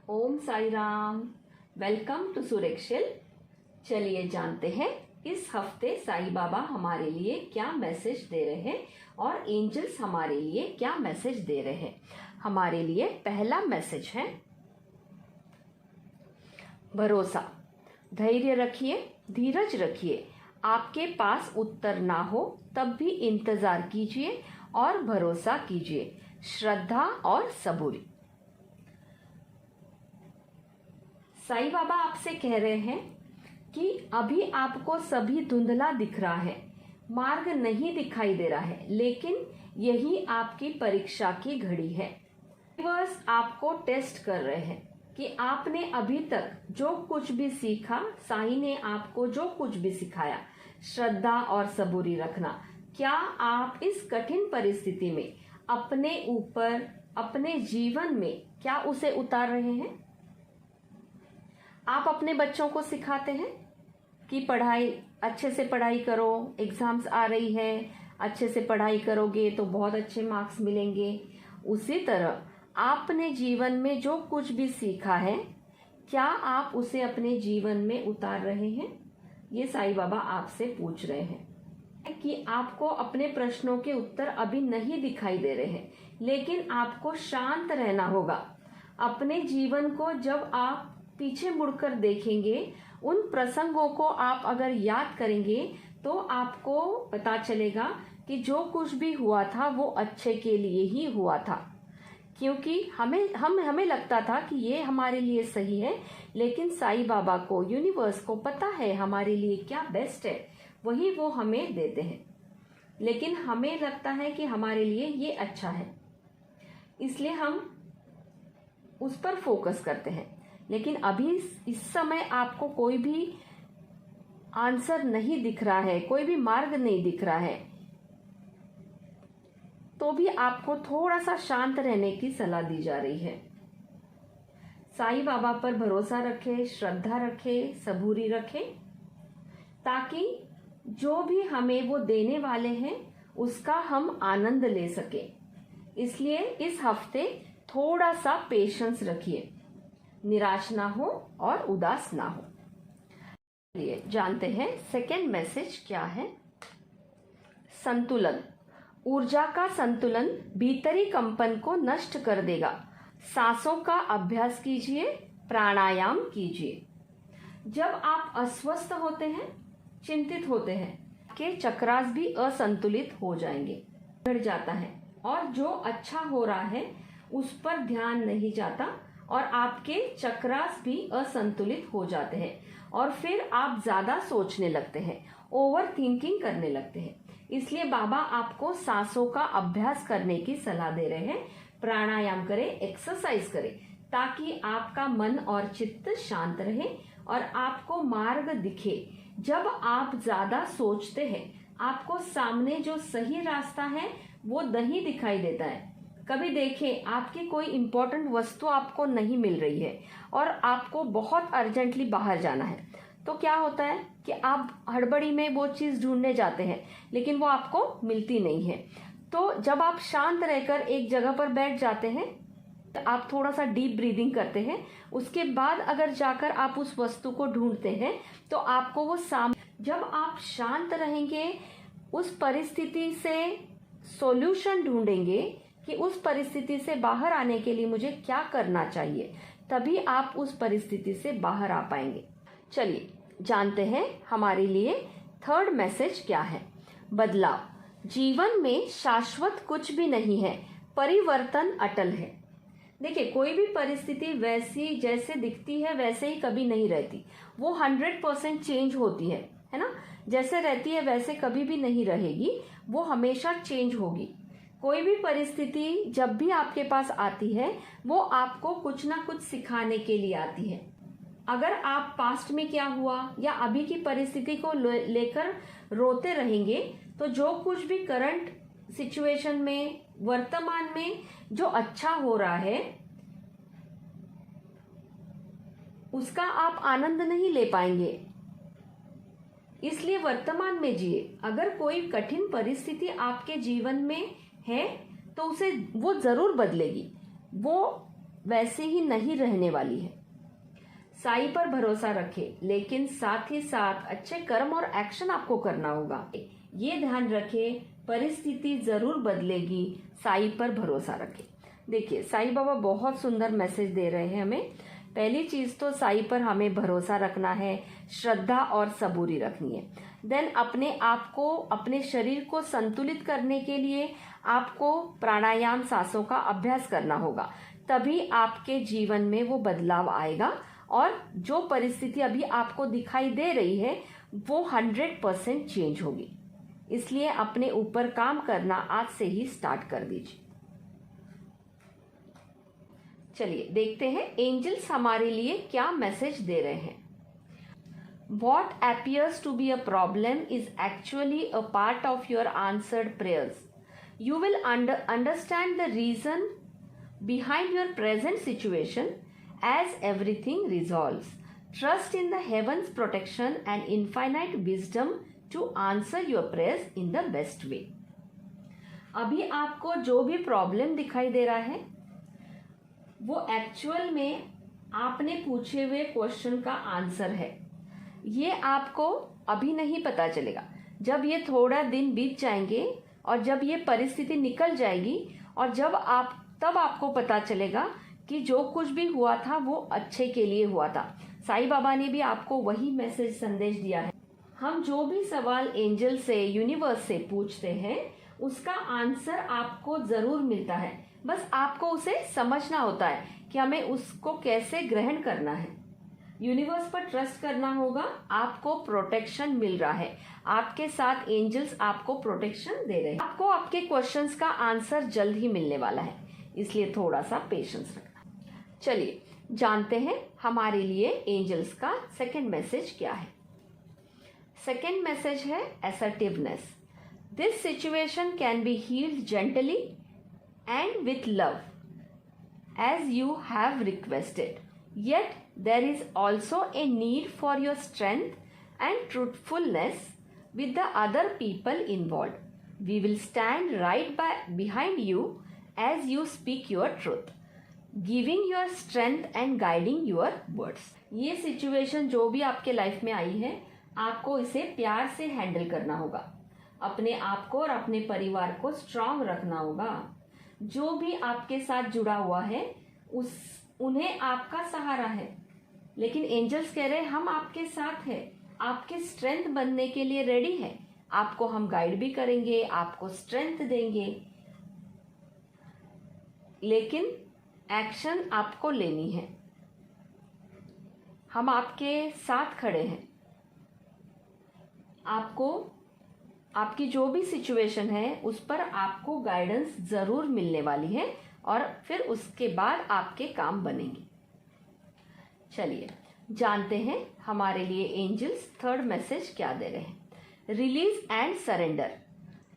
Om Sai Ram. Welcome to सुरेक्षिल। चलिए जानते हैं इस हफ्ते साईं बाबा हमारे लिए क्या मैसेज दे रहे हैं और एंजल्स हमारे लिए क्या मैसेज दे रहे हैं। हमारे लिए पहला मैसेज है भरोसा। धैर्य रखिए, धीरज रखिए। आपके पास उत्तर ना हो तब भी इंतजार कीजिए और भरोसा कीजिए, श्रद्धा और सबूरी। साईं बाबा आपसे कह रहे हैं कि अभी आपको सभी धुंधला दिख रहा है, मार्ग नहीं दिखाई दे रहा है, लेकिन यही आपकी परीक्षा की घड़ी है। यूनिवर्स आपको टेस्ट कर रहे हैं कि आपने अभी तक जो कुछ भी सीखा, साईं ने आपको जो कुछ भी सिखाया, श्रद्धा और सबूरी रखना, क्या आप इस कठिन परिस्थिति में अपने ऊपर, अपने जीवन में क्या उसे उतार रहे हैं। आप अपने बच्चों को सिखाते हैं कि पढ़ाई अच्छे से पढ़ाई करो, एग्जाम्स आ रही है, अच्छे से पढ़ाई करोगे तो बहुत अच्छे मार्क्स मिलेंगे। उसी तरह आपने जीवन में जो कुछ भी सीखा है, क्या आप उसे अपने जीवन में उतार रहे हैं। ये साईं बाबा आपसे पूछ रहे हैं कि आपको अपने प्रश्नों के उत्तर अभी नहीं दिखाई दे रहे हैं, लेकिन आपको शांत रहना होगा। अपने जीवन को जब आप पीछे मुड़कर देखेंगे, उन प्रसंगों को आप अगर याद करेंगे तो आपको पता चलेगा कि जो कुछ भी हुआ था वो अच्छे के लिए ही हुआ था। क्योंकि हमें लगता था कि ये हमारे लिए सही है, लेकिन साईं बाबा को, यूनिवर्स को पता है हमारे लिए क्या बेस्ट है, वही वो हमें देते हैं। लेकिन हमें लगता है कि हमारे लिए ये अच्छा है, इसलिए हम उस पर फोकस करते हैं। लेकिन अभी इस समय आपको कोई भी आंसर नहीं दिख रहा है, कोई भी मार्ग नहीं दिख रहा है, तो भी आपको थोड़ा सा शांत रहने की सलाह दी जा रही है। साईं बाबा पर भरोसा रखें, श्रद्धा रखें, सबूरी रखें, ताकि जो भी हमें वो देने वाले हैं उसका हम आनंद ले सके। इसलिए इस हफ्ते थोड़ा सा पेशेंस रखिए, निराश ना हो और उदास ना हो। चलिए जानते हैं सेकेंड मैसेज क्या है। संतुलन। ऊर्जा का संतुलन भीतरी कंपन को नष्ट कर देगा। सांसों का अभ्यास कीजिए, प्राणायाम कीजिए। जब आप अस्वस्थ होते हैं, चिंतित होते हैं, आपके चक्रास भी असंतुलित हो जाएंगे, बढ़ जाता है, और जो अच्छा हो रहा है उस पर ध्यान नहीं जाता और आपके चक्रास भी असंतुलित हो जाते हैं और फिर आप ज्यादा सोचने लगते हैं, ओवर थिंकिंग करने लगते हैं। इसलिए बाबा आपको सांसों का अभ्यास करने की सलाह दे रहे हैं। प्राणायाम करें, एक्सरसाइज करें, ताकि आपका मन और चित्त शांत रहे और आपको मार्ग दिखे। जब आप ज्यादा सोचते हैं, आपको सामने जो सही रास्ता है वो नहीं दिखाई देता है। कभी देखें, आपकी कोई इम्पोर्टेंट वस्तु आपको नहीं मिल रही है और आपको बहुत अर्जेंटली बाहर जाना है, तो क्या होता है कि आप हड़बड़ी में वो चीज ढूंढने जाते हैं, लेकिन वो आपको मिलती नहीं है। तो जब आप शांत रहकर एक जगह पर बैठ जाते हैं, आप थोड़ा सा डीप ब्रीदिंग करते हैं, उसके बाद अगर जाकर आप उस वस्तु को ढूंढते हैं तो आपको वो जब आप शांत रहेंगे, उस परिस्थिति से सॉल्यूशन ढूंढेंगे कि उस परिस्थिति से बाहर आने के लिए मुझे क्या करना चाहिए, तभी आप उस परिस्थिति से बाहर आ पाएंगे। चलिए जानते हैं हमारे लिए थर्ड मैसेज क्या है। बदलाव। जीवन में शाश्वत कुछ भी नहीं है, परिवर्तन अटल है। देखिए, कोई भी परिस्थिति वैसी जैसे दिखती है वैसे ही कभी नहीं रहती, वो 100% चेंज होती है ना। जैसे रहती है वैसे कभी भी नहीं रहेगी, वो हमेशा चेंज होगी। कोई भी परिस्थिति जब भी आपके पास आती है, वो आपको कुछ ना कुछ सिखाने के लिए आती है। अगर आप पास्ट में क्या हुआ या अभी की परिस्थिति को लेकर रोते रहेंगे, तो जो कुछ भी करंट सिचुएशन में, वर्तमान में जो अच्छा हो रहा है, उसका आप आनंद नहीं ले पाएंगे। इसलिए वर्तमान में जिए। अगर कोई कठिन परिस्थिति आपके जीवन में है तो उसे वो जरूर बदलेगी, वो वैसे ही नहीं रहने वाली है। साई पर भरोसा रखें, लेकिन साथ ही साथ अच्छे कर्म और एक्शन आपको करना होगा। ये ध्यान रखें, परिस्थिति जरूर बदलेगी, साई पर भरोसा रखें। देखिए, साईं बाबा बहुत सुंदर मैसेज दे रहे हैं हमें। पहली चीज तो साई पर हमें भरोसा रखना है, श्रद्धा और सबूरी रखनी है। देन अपने आप को, अपने शरीर को संतुलित करने के लिए आपको प्राणायाम, सांसों का अभ्यास करना होगा। तभी आपके जीवन में वो बदलाव आएगा और जो परिस्थिति अभी आपको दिखाई दे रही है वो 100% चेंज होगी। इसलिए अपने ऊपर काम करना आज से ही स्टार्ट कर दीजिए। चलिए देखते हैं एंजल्स हमारे लिए क्या मैसेज दे रहे हैं। What appears to be a problem is actually a part of your answered prayers. You will understand the reason behind your present situation as everything resolves. Trust in the heaven's protection and infinite wisdom to answer your prayers in the best way. अभी आपको जो भी problem दिखाई दे रहा है वो actual में आपने पूछे हुए क्वेश्चन का आंसर है। ये आपको अभी नहीं पता चलेगा। जब ये थोड़ा दिन बीत जाएंगे और जब ये परिस्थिति निकल जाएगी और तब आपको पता चलेगा कि जो कुछ भी हुआ था वो अच्छे के लिए हुआ था। साईं बाबा ने भी आपको वही मैसेज, संदेश दिया है। हम जो भी सवाल एंजल से, यूनिवर्स से पूछते हैं उसका आंसर आपको जरूर मिलता है। बस आपको उसे समझना होता है कि हमें उसको कैसे ग्रहण करना है। यूनिवर्स पर ट्रस्ट करना होगा। आपको प्रोटेक्शन मिल रहा है, आपके साथ एंजल्स आपको प्रोटेक्शन दे रहे हैं। आपको आपके क्वेश्चंस का आंसर जल्द ही मिलने वाला है, इसलिए थोड़ा सा पेशेंस रखना। चलिए जानते हैं हमारे लिए एंजल्स का सेकंड मैसेज क्या है। सेकंड मैसेज है assertiveness. This situation can be healed gently and with love as you have requested, yet there is also a need for your strength and truthfulness with the other people involved. We will stand right behind you as you speak your truth, giving your strength and guiding your words. ये situation जो भी आपके life में आई है, आपको इसे प्यार से हैंडल करना होगा। अपने आप को और अपने परिवार को स्ट्रांग रखना होगा। जो भी आपके साथ जुड़ा हुआ है उन्हें आपका सहारा है, लेकिन एंजल्स कह रहे हैं हम आपके साथ हैं, आपके स्ट्रेंथ बनने के लिए रेडी है। आपको हम गाइड भी करेंगे, आपको स्ट्रेंथ देंगे, लेकिन एक्शन आपको लेनी है। हम आपके साथ खड़े हैं। आपको आपकी जो भी सिचुएशन है उस पर आपको गाइडेंस जरूर मिलने वाली है और फिर उसके बाद आपके काम बनेंगे। चलिए जानते हैं हमारे लिए एंजल्स थर्ड मैसेज क्या दे रहे हैं। Release and surrender.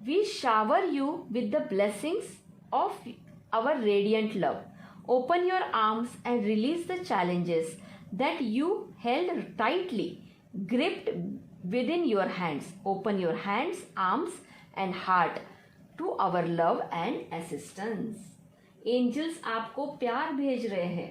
We shower you with the blessings of our radiant love. Open your arms and release the challenges that you held tightly gripped within your hands. Open your hands, arms and heart to our love and assistance. Angels आपको प्यार भेज रहे हैं।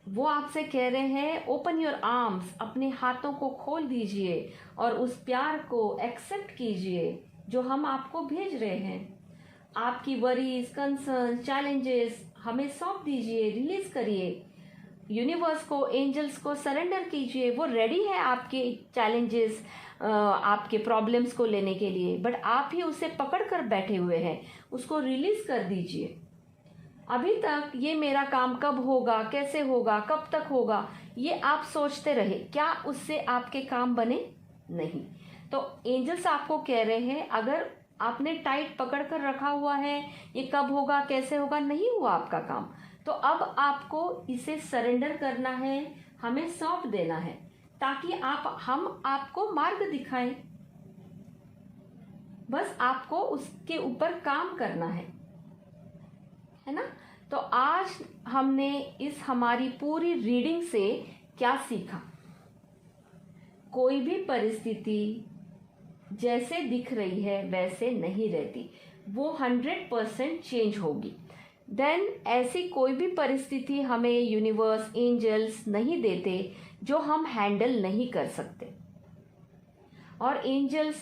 वो आपसे कह रहे हैं ओपन योर आर्म्स, अपने हाथों को खोल दीजिए और उस प्यार को एक्सेप्ट कीजिए जो हम आपको भेज रहे हैं। आपकी वरीज, कंसर्न, चैलेंजेस हमें सौंप दीजिए, रिलीज करिए। यूनिवर्स को, एंजल्स को सरेंडर कीजिए। वो रेडी है आपके चैलेंजेस, आपके प्रॉब्लम्स को लेने के लिए, बट आप ही उसे पकड़ कर बैठे हुए हैं। उसको रिलीज कर दीजिए। अभी तक ये मेरा काम कब होगा, कैसे होगा, कब तक होगा, ये आप सोचते रहे। क्या उससे आपके काम बने? नहीं। तो एंजल्स आपको कह रहे हैं अगर आपने टाइट पकड़ कर रखा हुआ है, ये कब होगा, कैसे होगा, नहीं हुआ आपका काम, तो अब आपको इसे सरेंडर करना है, हमें सौंप देना है, ताकि हम आपको मार्ग दिखाएं। बस आपको उसके ऊपर काम करना है ना। तो आज हमने इस हमारी पूरी रीडिंग से क्या सीखा? कोई भी परिस्थिति जैसे दिख रही है वैसे नहीं रहती, वो 100% चेंज होगी। देन ऐसी कोई भी परिस्थिति हमें यूनिवर्स, एंजल्स नहीं देते जो हम हैंडल नहीं कर सकते। और एंजल्स,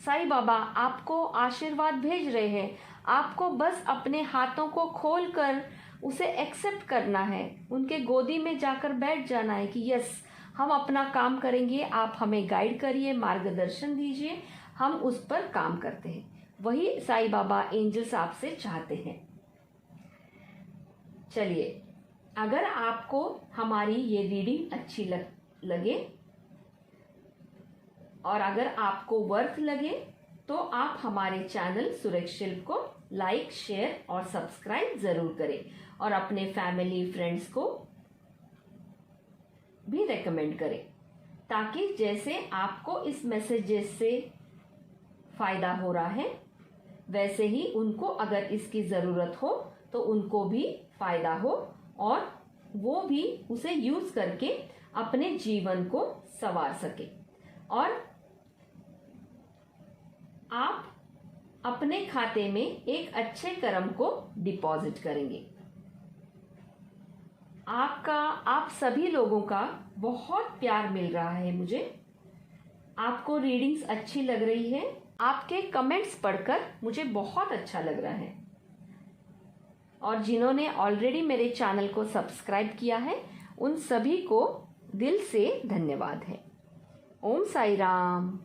साईं बाबा आपको आशीर्वाद भेज रहे हैं। आपको बस अपने हाथों को खोलकर उसे एक्सेप्ट करना है, उनके गोदी में जाकर बैठ जाना है कि यस, हम अपना काम करेंगे, आप हमें गाइड करिए, मार्गदर्शन दीजिए, हम उस पर काम करते हैं। वही साईं बाबा, एंजल्स आपसे चाहते हैं। चलिए, अगर आपको हमारी ये रीडिंग अच्छी लगे और अगर आपको वर्थ लगे तो आप हमारे चैनल सुरेख शिल्प को लाइक, शेयर और सब्सक्राइब जरूर करें और अपने फैमिली, फ्रेंड्स को भी रेकमेंड करें, ताकि जैसे आपको इस मैसेजेस से फायदा हो रहा है वैसे ही उनको अगर इसकी जरूरत हो तो उनको भी फायदा हो और वो भी उसे यूज करके अपने जीवन को संवार सके और आप अपने खाते में एक अच्छे कर्म को डिपॉजिट करेंगे। आप सभी लोगों का बहुत प्यार मिल रहा है मुझे। आपको रीडिंग्स अच्छी लग रही है। आपके कमेंट्स पढ़कर मुझे बहुत अच्छा लग रहा है। और जिन्होंने ऑलरेडी मेरे चैनल को सब्सक्राइब किया है उन सभी को दिल से धन्यवाद है। ओम साई राम।